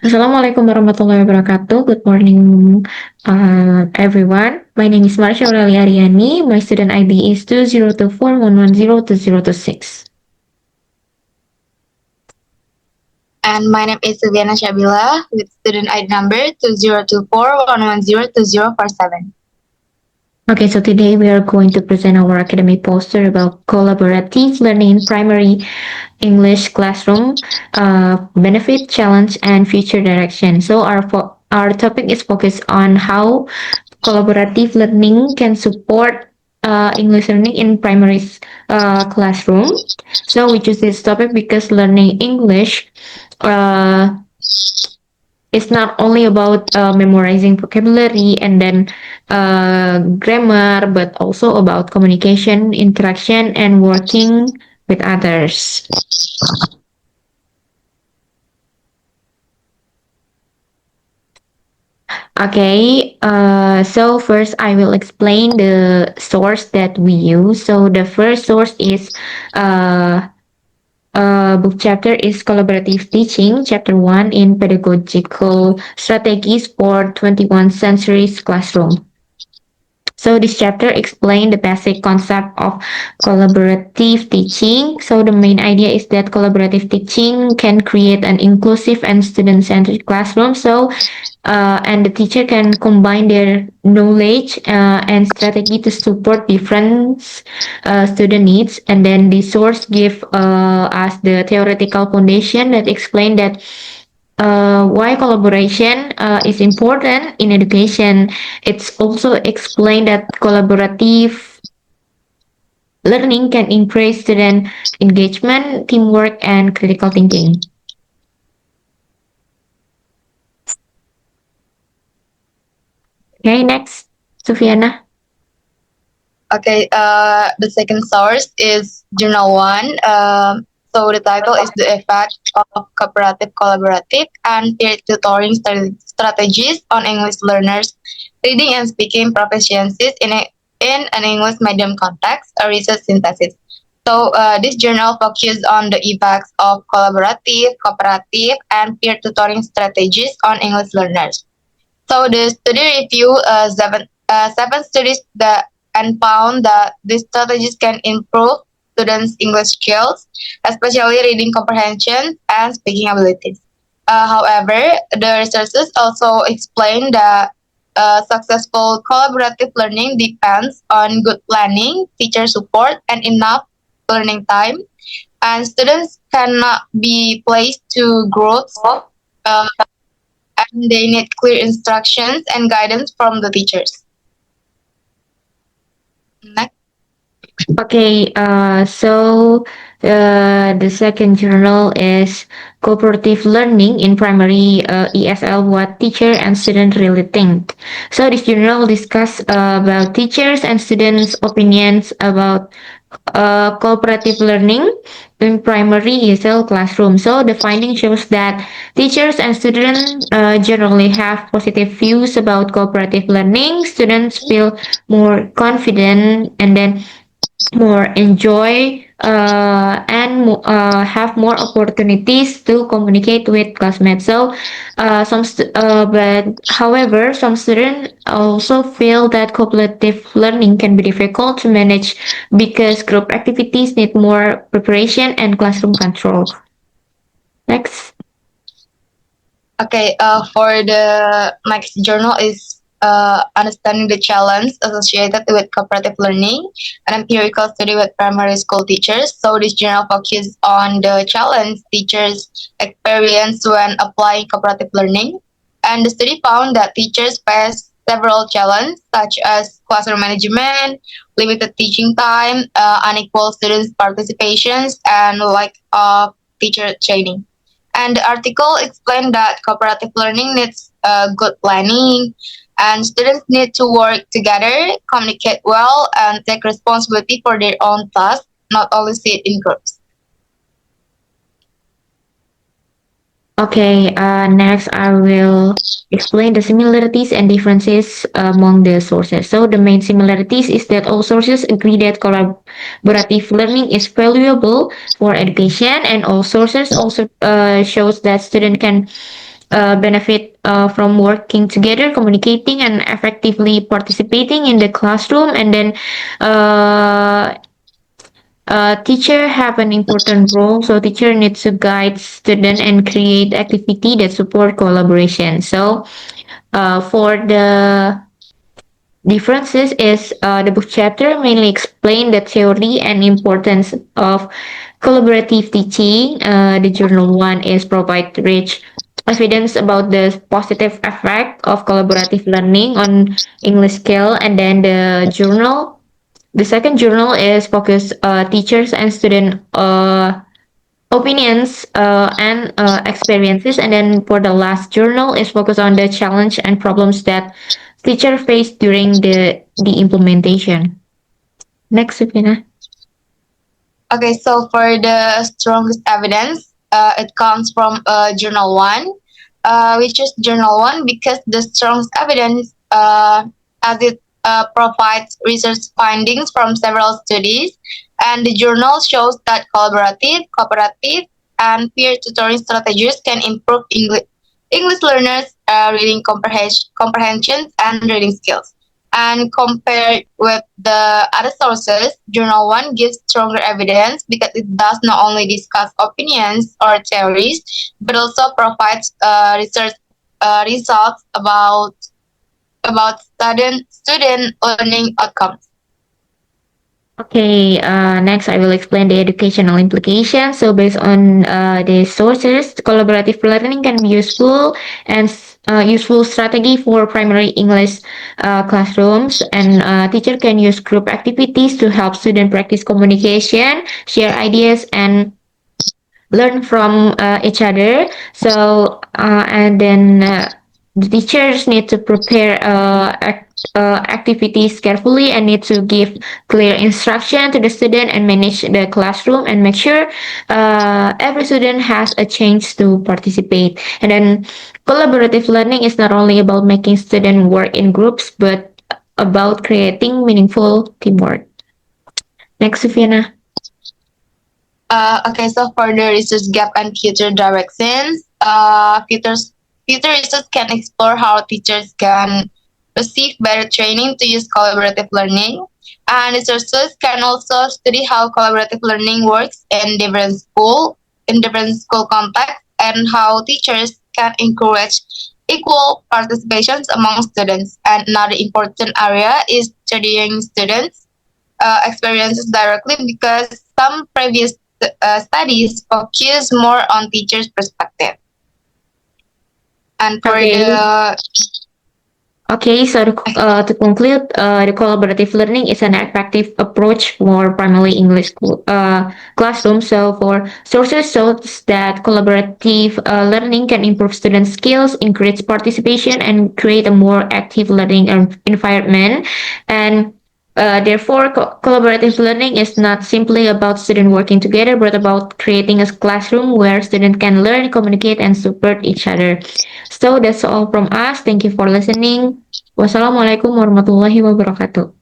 Assalamualaikum warahmatullahi wabarakatuh. Good morning, everyone. My name is Marsha Aurelia Ariani. My student ID is 2024110206. And my name is Silviana Shabila with student ID number 202411020047. Okay, so today we are going to present our academic poster about collaborative learning in primary English classroom, benefit, challenge, and future direction. So our topic is focused on how collaborative learning can support English learning in primary classroom. So we choose this topic because learning English uh, is not only about memorizing vocabulary and then grammar, but also about communication, interaction, and working with others. Okay, so first I will explain the source that we use. So the first source is uh, book chapter is collaborative teaching, chapter 1 in pedagogical strategies for 21st century classroom. So this chapter explains the basic concept of collaborative teaching. So the main idea is that collaborative teaching can create an inclusive and student-centered classroom. So and the teacher can combine their knowledge and strategy to support different student needs. And then the source give us the theoretical foundation that explain that why collaboration is important in education. It's also explained that collaborative learning can increase student engagement, teamwork, and critical thinking. Okay, next, Sufiana. Okay, the second source is Journal 1. So the title is The Effect of Cooperative, Collaborative, and Peer Tutoring Strategies on English Learners' Reading and Speaking Proficiencies in an English medium context, a research synthesis. So this journal focuses on the effects of collaborative, cooperative, and peer tutoring strategies on English learners. So the study reviewed seven studies that and found that these strategies can improve students' English skills, especially reading comprehension and speaking abilities. However, the researchers also explained that successful collaborative learning depends on good planning, teacher support, and enough learning time. And students cannot be placed to groups uh, and they need clear instructions and guidance from the teachers. Next. Okay, the second journal is Cooperative Learning in Primary ESL, What Teacher and Student Really Think. So this journal discuss about teachers and students' opinions about cooperative learning in primary ESL classroom. So the finding shows that teachers and students generally have positive views about cooperative learning. Students feel more confident and then more enjoy and have more opportunities to communicate with classmates. So, but however, some students also feel that cooperative learning can be difficult to manage because group activities need more preparation and classroom control. Next. Okay, for the next journal is understanding the challenge associated with cooperative learning, an empirical study with primary school teachers. So this journal focuses on the challenge teachers experience when applying cooperative learning, and the study found that teachers face several challenges such as classroom management, limited teaching time, unequal students' participations, and lack of teacher training. And the article explained that cooperative learning needs good planning, and students need to work together, communicate well, and take responsibility for their own tasks, not only sit in groups. Okay, next I will explain the similarities and differences among the sources. So the main similarities is that all sources agree that collaborative learning is valuable for education, and all sources also shows that student can benefit from working together, communicating, and effectively participating in the classroom. And then uh, teacher have an important role. So teacher needs to guide student and create activity that support collaboration. So for the differences is the book chapter mainly explain the theory and importance of collaborative teaching. The journal one is provide rich evidence about the positive effect of collaborative learning on English skill, and then the second journal is focus teachers and student opinions and experiences, and then for the last journal is focus on the challenge and problems that teacher face during the implementation. Next, Sufina. Okay, so for the strongest evidence, it comes from Journal 1, which is Journal 1 because the strongest evidence, as it provides research findings from several studies, and the journal shows that collaborative, cooperative, and peer tutoring strategies can improve English learners' reading comprehension and reading skills. And compared with the other sources, Journal 1 gives stronger evidence because it does not only discuss opinions or theories, but also provides research results about student learning outcomes. Okay, next I will explain the educational implications. So based on the sources, collaborative learning can be useful and useful strategy for primary English classrooms, and teacher can use group activities to help student practice communication, share ideas, and learn from each other. So and then the teachers need to prepare activities carefully and need to give clear instruction to the student and manage the classroom and make sure every student has a chance to participate. And then collaborative learning is not only about making students work in groups but about creating meaningful teamwork. Next, Sufiana. Okay, so for the research gap and future directions, future research can explore how teachers can receive better training to use collaborative learning. And researchers can also study how collaborative learning works in different school contexts, and how teachers can encourage equal participations among students. And another important area is studying students' experiences directly because some previous studies focus more on teachers' perspective. And for Okay. the Okay, so to conclude, the collaborative learning is an effective approach for primarily English classroom. So, for sources shows that collaborative learning can improve student skills, increase participation, and create a more active learning environment. And therefore, collaborative learning is not simply about students working together, but about creating a classroom where students can learn, communicate, and support each other. So that's all from us. Thank you for listening. Wassalamualaikum warahmatullahi wabarakatuh.